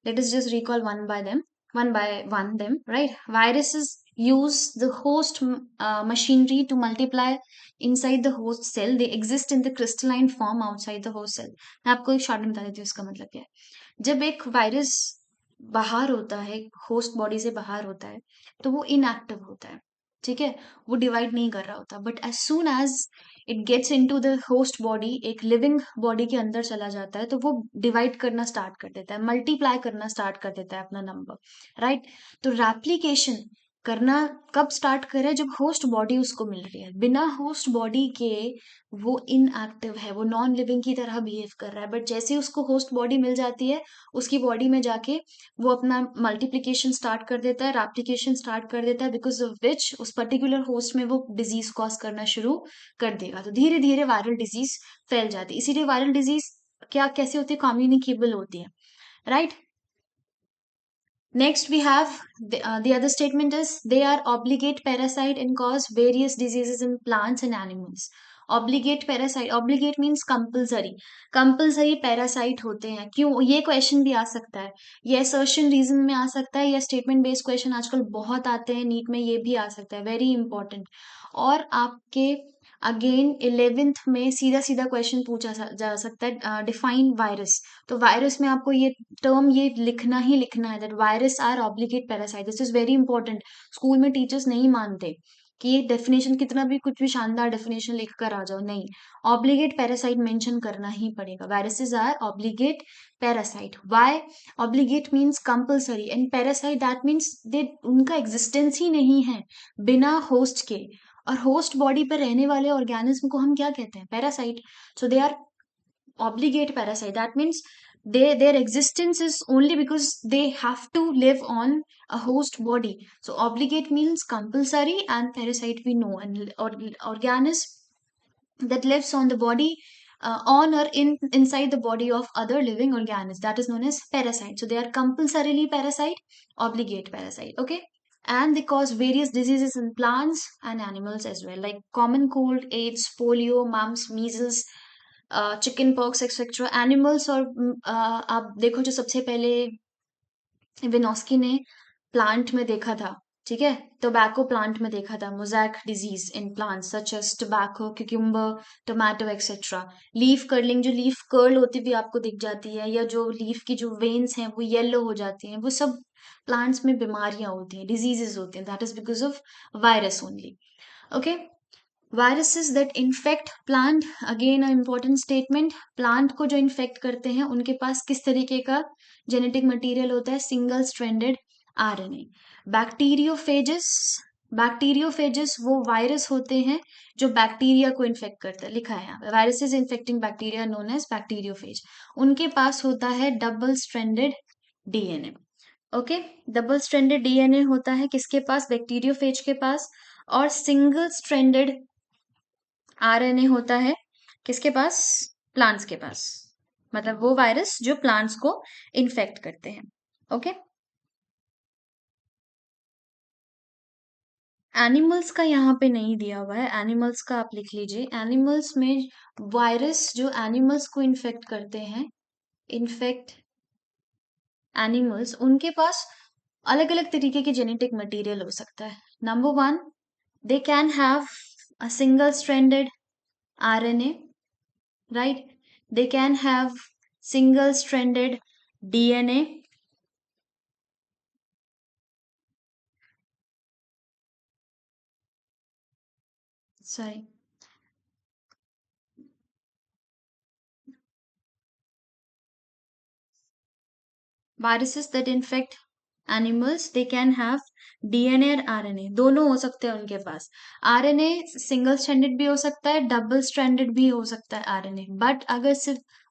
Let us just recall one by one them, right? Viruses use the host machinery to multiply inside the host cell. They exist in the crystalline form outside the host cell. मैं आपको एक शॉर्ट में बता देती हूँ इसका मतलब क्या है. जब एक वायरस बाहर होता है, होस्ट बॉडी से बाहर होता है, तो वो इनएक्टिव होता है. ठीक है, वो डिवाइड नहीं कर रहा होता. But as soon as it gets into the host body, एक लिविंग बॉडी के अंदर चला जाता है, तो वो डिवाइड करना स्टार्ट कर देता है, मल्टीप्लाई करना स्टार्ट कर देता है अपना नंबर, राइट. तो रेप्लिकेशन करना कब स्टार्ट करे, जब होस्ट बॉडी उसको मिल रही है। बिना होस्ट बॉडी के वो इनएक्टिव है, वो नॉन लिविंग की तरह बिहेव कर रहा है। बट जैसे ही उसको होस्ट बॉडी मिल जाती है, उसकी बॉडी में जाके वो अपना मल्टीप्लिकेशन स्टार्ट कर देता है, रेप्लिकेशन स्टार्ट कर देता है, बिकॉज ऑफ विच उस पर्टिकुलर होस्ट में वो डिजीज कॉज करना शुरू कर देगा। तो धीरे धीरे वायरल डिजीज फैल जाती है। इसीलिए वायरल डिजीज क्या कैसे होती है, कम्युनिकेबल होती है, right. Next, we have the other statement is they are obligate parasite and cause various diseases in plants and animals. Obligate parasite, obligate means compulsory. Compulsory parasite होते हैं। क्यों, ये क्वेश्चन भी आ सकता है, ये assertion रीजन में आ सकता है, या स्टेटमेंट बेस्ड क्वेश्चन आजकल बहुत आते हैं नीट में, ये भी आ सकता है, वेरी इंपॉर्टेंट। और आपके अगेन 11th में सीधा सीधा क्वेश्चन पूछा जा सकता है, डिफाइन वायरस। तो वायरस में आपको ये टर्म ये लिखना ही लिखना है, that virus are obligate parasite. This is very important. School में टीचर्स नहीं मानते कि ये डेफिनेशन, कितना भी कुछ भी शानदार डेफिनेशन लिख कर आ जाओ, नहीं, ऑब्लिगेट पैरासाइट मेंशन करना ही पड़ेगा। Viruses are obligate parasite. Why? Obligate means compulsory and parasite that means they उनका एग्जिस्टेंस ही नहीं है बिना होस्ट के। और होस्ट बॉडी पर रहने वाले ऑर्गेनिज्म को हम क्या कहते हैं? Parasite. So they are obligate parasite. That means their existence is only because they have to live on a host body. So obligate means compulsory, and parasite we know, and organism that lives on the body, on or inside the body of other living organisms, that is known as parasite. So they are compulsorily parasite, obligate parasite. Okay. And they cause various diseases in plants and animals as well, like common cold, AIDS, polio, mumps, measles, chicken pox etcetera. Animals और आप देखो, जो सबसे पहले विनोस्की ने प्लांट में देखा था, ठीक है, टोबैको प्लांट में देखा था, mosaic disease in plant such as tobacco, cucumber, tomato etcetera. Leaf curling, जो लीफ कर्ल होती भी आपको दिख जाती है, या जो लीफ की जो वेन्स हैं वो येलो हो जाती हैं, वो सब प्लांट्स में बीमारियां होती हैं, डिजीजेस होती हैं, that is because of virus only. Okay. Viruses that infect plant, again a important statement. Plant को जो इन्फेक्ट करते हैं उनके पास किस तरीके का जेनेटिक मटेरियल होता है? Single stranded RNA. Bacteriophages, bacteriophages वो वायरस होते हैं जो बैक्टीरिया को इन्फेक्ट करते हैं, लिखा है यहाँ पे, viruses infecting bacteria known as bacteriophage. उनके पास होता है double stranded DNA. Okay, double stranded DNA होता है किसके पास? बैक्टीरियोफेज के पास। और सिंगल स्ट्रैंडेड आरएनए होता है किसके पास? प्लांट्स के पास। मतलब वो वायरस जो प्लांट्स को इन्फेक्ट करते हैं। ओके। एनिमल्स का यहाँ पे नहीं दिया हुआ है, एनिमल्स का आप लिख लीजिए। एनिमल्स में वायरस जो एनिमल्स को इन्फेक्ट करते हैं, इन्फेक्ट एनिमल्स, उनके पास अलग अलग तरीके के जेनेटिक मटेरियल हो सकता है। Number one, they can have a single stranded RNA, right? They can have single stranded DNA. Sorry. Viruses that infect animals, they can have DNA or RNA दोनों हो सकते हैं उनके पास। आरएनए सिंगल स्ट्रैंडेड भी हो सकता है, डबल स्ट्रैंडेड भी हो सकता है आरएनए। बट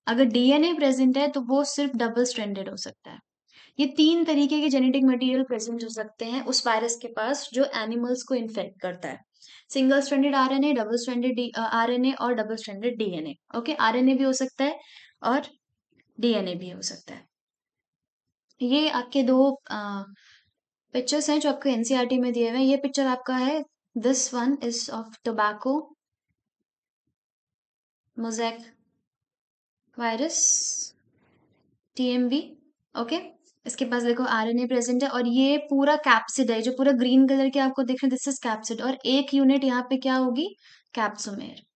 अगर डीएनए प्रेजेंट है तो वो सिर्फ डबल स्ट्रैंडेड हो सकता है। ये तीन तरीके के जेनेटिक मटेरियल प्रेजेंट हो सकते हैं उस वायरस के पास जो एनिमल्स को इन्फेक्ट करता है। Single stranded RNA, double stranded RNA और double stranded DNA. Okay, RNA भी हो सकता है और डीएनए भी हो सकता है। ये आपके दो पिक्चर्स हैं जो आपको एनसीईआरटी में दिए हुए हैं। ये पिक्चर आपका है, this one is of tobacco mosaic virus, TMV. Okay, इसके पास देखो आरएनए प्रेजेंट है, और ये पूरा कैप्सिड है, जो पूरा ग्रीन कलर के आपको देख रहे हैं, दिस इज कैप्सिड। और एक यूनिट यहाँ पे क्या होगी? Capsomere.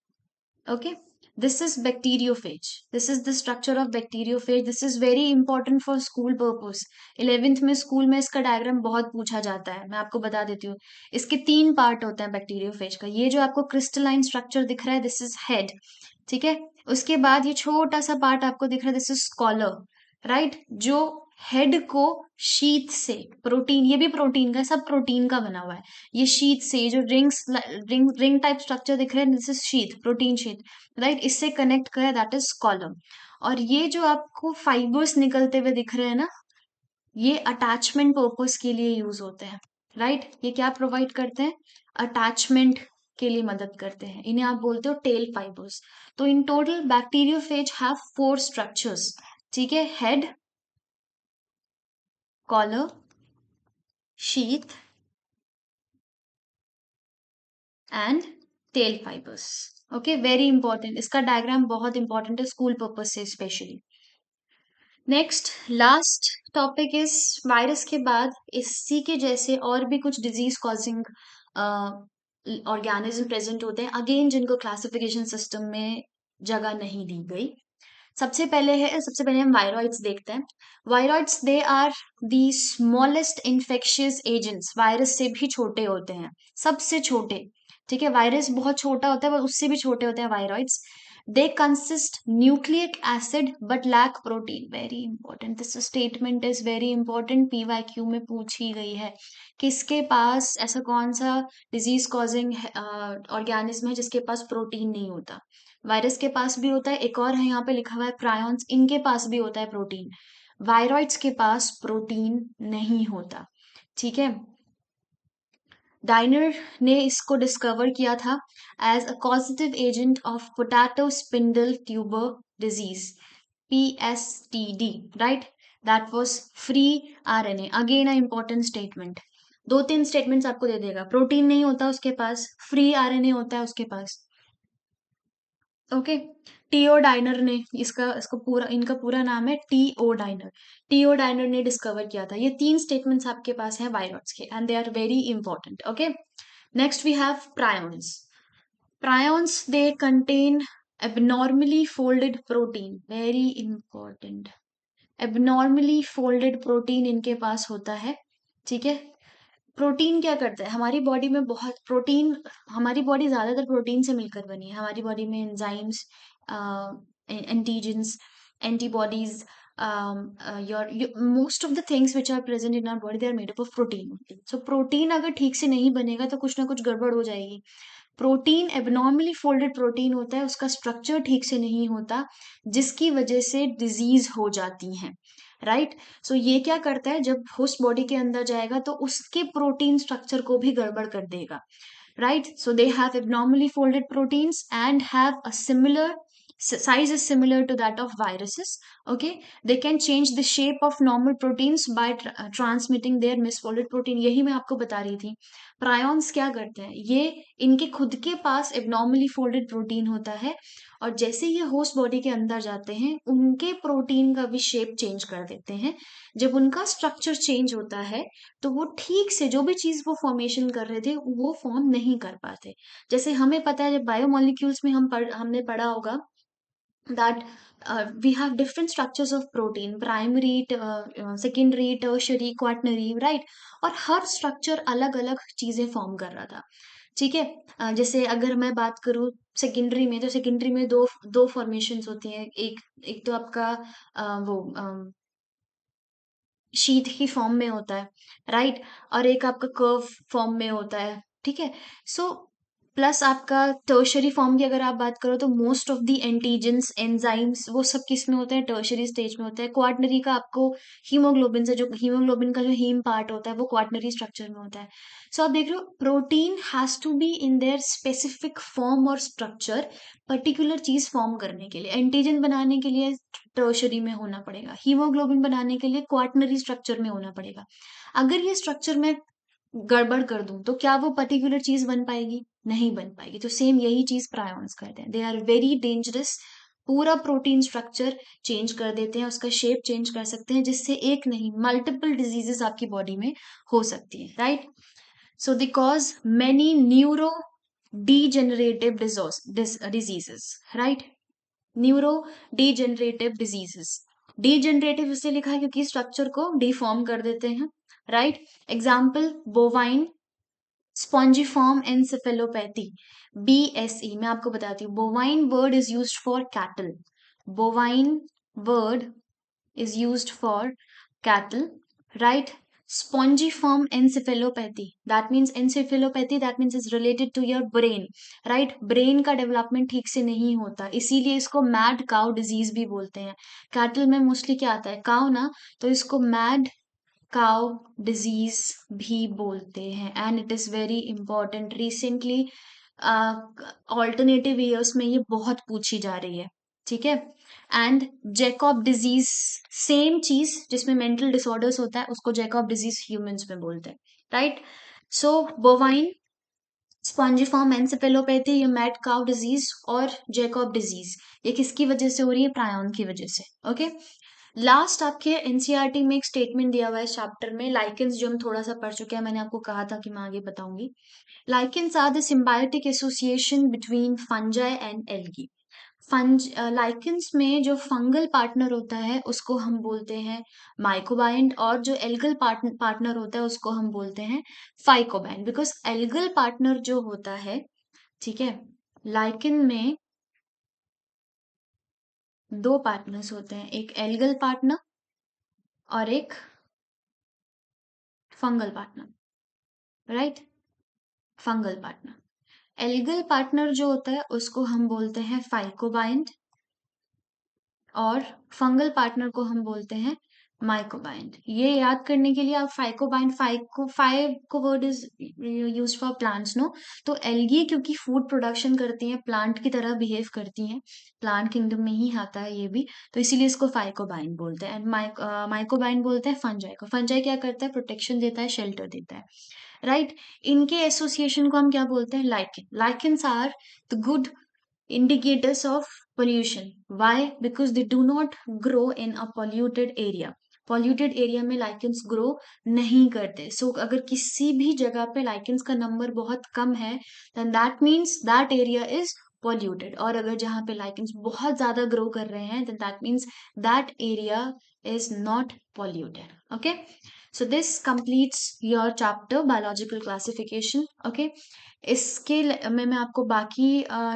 Okay, this is bacteriophage, this is the structure of bacteriophage, this is very important for school purpose। 11th में स्कूल में इसका डायग्राम बहुत पूछा जाता है, मैं आपको बता देती हूँ। इसके तीन पार्ट होते हैं बैक्टीरियोफेज का। ये जो आपको क्रिस्टलाइन स्ट्रक्चर दिख रहा है, दिस इज हेड, ठीक है। उसके बाद ये छोटा सा पार्ट आपको दिख रहा है, दिस इज स्कॉलर, राइट, जो हेड को शीथ से, प्रोटीन, ये भी प्रोटीन का है, सब प्रोटीन का बना हुआ है। ये शीथ से, ये जो रिंग टाइप स्ट्रक्चर दिख रहा है, this is sheath, protein sheath, right, इससे कनेक्ट करे, दैट इज कॉलम। और ये जो आपको फाइबर्स निकलते हुए दिख रहे हैं ना, ये अटैचमेंट पर्पस के लिए यूज होते हैं, राइट। ये क्या प्रोवाइड करते हैं? अटैचमेंट के लिए मदद करते हैं, इन्हें आप बोलते हो टेल फाइबर्स। तो in total bacteriophage have 4 structures, ठीक है, head, collar, sheath and tail fibres. Okay, very important, इसका डायग्राम बहुत इंपॉर्टेंट है स्कूल पर्पज से specially. Next last topic is virus के बाद इसी के जैसे और भी कुछ डिजीज कॉजिंग ऑर्गेनिज्म प्रेजेंट होते हैं, अगेन जिनको क्लासिफिकेशन सिस्टम में जगह नहीं दी गई। सबसे पहले हम वायरॉइड्स देखते हैं। Viroids they are the smallest infectious agents, virus से भी छोटे होते हैं, सबसे छोटे, ठीक है, वायरस बहुत छोटा होता है पर उससे भी छोटे होते हैं viroids. They consist nucleic acid but lack protein, very important, this statement is very important, PYQ में पूछी गई है। किसके पास ऐसा कौन सा डिजीज कॉजिंग ऑर्गेनिज्म है जिसके पास प्रोटीन नहीं होता? वायरस के पास भी होता है, एक और है यहाँ पे लिखा हुआ है प्रायॉन्स, इनके पास भी होता है प्रोटीन, वायरॉइड्स के पास प्रोटीन नहीं होता, ठीक है। डाइनर ने इसको डिस्कवर किया था as a causative agent of potato spindle tuber disease, PSTD, right, that was free RNA, again a important statement. 2-3 statements आपको दे देगा, प्रोटीन नहीं होता उसके पास, फ्री RNA होता है उसके पास, ओके। टीओ डाइनर ने, इसका पूरा, इनका पूरा नाम है टीओ डाइनर, टीओ डाइनर ने डिस्कवर किया था। ये 3 स्टेटमेंट्स आपके पास हैं वायरॉइड्स के and they are very important, okay. Next we have prions. Prions they contain abnormally folded protein, very important, abnormally folded protein इनके पास होता है, ठीक है। प्रोटीन क्या करता है हमारी बॉडी में? बहुत प्रोटीन, हमारी बॉडी ज्यादातर प्रोटीन से मिलकर बनी है। हमारी बॉडी में enzymes, antigens, antibodies, your most of the things which are present in our body they are made up of protein. So protein अगर ठीक से नहीं बनेगा तो कुछ ना कुछ गड़बड़ हो जाएगी। प्रोटीन एबनॉर्मली फोल्डेड प्रोटीन होता है, उसका स्ट्रक्चर ठीक से नहीं होता, जिसकी वजह से डिजीज हो जाती हैं, राइट। सो ये क्या करता है, जब होस्ट बॉडी के अंदर जाएगा तो उसके प्रोटीन स्ट्रक्चर को भी गड़बड़ कर देगा, right? So they have abnormally folded proteins and have a similar size is similar to that of viruses. Okay, they can change the shape of normal proteins by transmitting their misfolded protein. यही मैं आपको बता रही थी। प्रायॉन्स क्या करते हैं, ये इनके खुद के पास abnormally folded प्रोटीन होता है और जैसे ये होस्ट बॉडी के अंदर जाते हैं उनके प्रोटीन का भी शेप चेंज कर देते हैं। जब उनका स्ट्रक्चर चेंज होता है तो वो ठीक से जो भी चीज वो फॉर्मेशन कर रहे थे वो फॉर्म नहीं कर पाते। जैसे हमें पता है जब बायोमोलिक्यूल्स में हमने पढ़ा होगा that we have different structures of protein, primary, secondary, tertiary, quaternary, right? और हर स्ट्रक्चर अलग अलग चीजें फॉर्म कर रहा था, ठीक है। जैसे अगर मैं बात करूँ सेकेंडरी में, तो सेकेंडरी में दो दो फॉर्मेशंस होती हैं, एक एक तो आपका वो शीट की फॉर्म में होता है, राइट, और एक आपका कर्व फॉर्म में होता है, ठीक है। सो प्लस आपका टर्शरी फॉर्म की अगर आप बात करो तो most of the antigens, enzymes, वो सब किस में होते हैं? टर्शरी स्टेज में होते हैं। क्वाटनरी का आपको हीमोग्लोबिन से, जो हीमोग्लोबिन का जो हीम पार्ट होता है वो क्वाटनरी स्ट्रक्चर में होता है। सो आप देख रहे हो protein has to be in their specific form और स्ट्रक्चर, पर्टिकुलर चीज फॉर्म करने के लिए। एंटीजन बनाने के लिए टर्शरी में होना पड़ेगा, हीमोग्लोबिन बनाने के लिए क्वाटनरी स्ट्रक्चर में होना पड़ेगा। अगर ये स्ट्रक्चर में गड़बड़ कर दूं तो क्या वो पर्टिकुलर चीज बन पाएगी? नहीं बन पाएगी। तो सेम यही चीज प्रायॉन्स करते हैं, दे आर वेरी डेंजरस, पूरा प्रोटीन स्ट्रक्चर चेंज कर देते हैं, उसका शेप चेंज कर सकते हैं, जिससे एक नहीं मल्टीपल डिजीजेस आपकी बॉडी में हो सकती है, right. So they cause many neuro degenerative diseases, right? Neuro degenerative diseases, degenerative इसलिए लिखा है क्योंकि स्ट्रक्चर को डिफॉर्म कर देते हैं, right. Example bovine spongiform encephalopathy, BSE। मैं आपको बताती हूँ, bovine word is used for cattle, bovine word is used for cattle, right? Spongiform encephalopathy, that means encephalopathy, that means is related to your brain, right? Brain का डेवलपमेंट ठीक से नहीं होता, इसीलिए इसको मैड काउ डिजीज भी बोलते हैं. कैटल में मोस्टली क्या आता है, काउ ना, तो इसको मैड काउ डिजीज भी बोलते हैं. And it is very important, recently alternative years में ये बहुत पूछी जा रही है, ठीक है. एंड जैकॉब डिजीज, सेम चीज जिसमें मेंटल डिसऑर्डर्स होता है उसको जैकॉब डिजीज ह्यूमंस में बोलते हैं, राइट. सो बोवाइन स्पॉन्जिफॉर्म एन्सेफेलोपैथी, ये मैड काउ डिजीज और जैकॉब डिजीज, ये किसकी वजह से हो रही है, प्रायोन की वजह से. ओके. लास्ट आपके एनसीईआरटी में एक स्टेटमेंट दिया हुआ है इस चैप्टर में, लाइकेंस, जो हम थोड़ा सा पढ़ चुके हैं, मैंने आपको कहा था कि मैं आगे बताऊंगी. Lichens are the symbiotic association between fungi and algae. Lichens में जो फंगल पार्टनर होता है उसको हम बोलते हैं माइकोबाइंड, और जो एल्गल पार्टनर होता है उसको हम बोलते हैं फाइकोबाइंड. बिकॉज एल्गल पार्टनर जो होता है, ठीक है, लाइकेन में दो पार्टनर्स होते हैं, एक एल्गल पार्टनर और एक fungal partner, right. Fungal partner, algal partner जो होता है उसको हम बोलते हैं फाइकोबाइंड, और फंगल पार्टनर को हम बोलते हैं माइकोबाइंड. ये याद करने के लिए आप phycobiont, phyco word is use for plants, no. तो एल्गी क्योंकि फूड प्रोडक्शन करती हैं, प्लांट की तरह बिहेव करती हैं, प्लांट किंगडम में ही आता है ये भी, तो इसीलिए इसको फाइकोबाइंड बोलते हैं. एंड माइकोबाइंड बोलते हैं फंजाई को. फंजाई क्या करता है, प्रोटेक्शन देता है, शेल्टर देता है, राइट. इनके एसोसिएशन को हम क्या बोलते हैं, lichen. Lichens are the good indicators of pollution. Why? Because they do not grow in a polluted area. Polluted area में लाइकेंस ग्रो नहीं करते. सो अगर किसी भी जगह पे लाइकेंस का नंबर बहुत कम है, then that means that area is polluted. और अगर जहाँ पे लाइकेंस बहुत ज्यादा ग्रो कर रहे हैं, then that means that area is not polluted. Okay. So this completes your chapter biological classification. Okay. इसके मैं आपको बाकी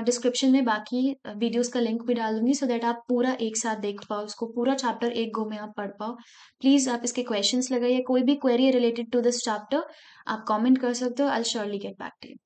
डिस्क्रिप्शन में बाकी वीडियोस का लिंक भी डाल दूंगी, सो दैट आप पूरा एक साथ देख पाओ, उसको पूरा चैप्टर एक गो में आप पढ़ पाओ. प्लीज आप इसके क्वेश्चंस लगाइए, कोई भी query related to this chapter आप कमेंट कर सकते हो. I will surely get back to you.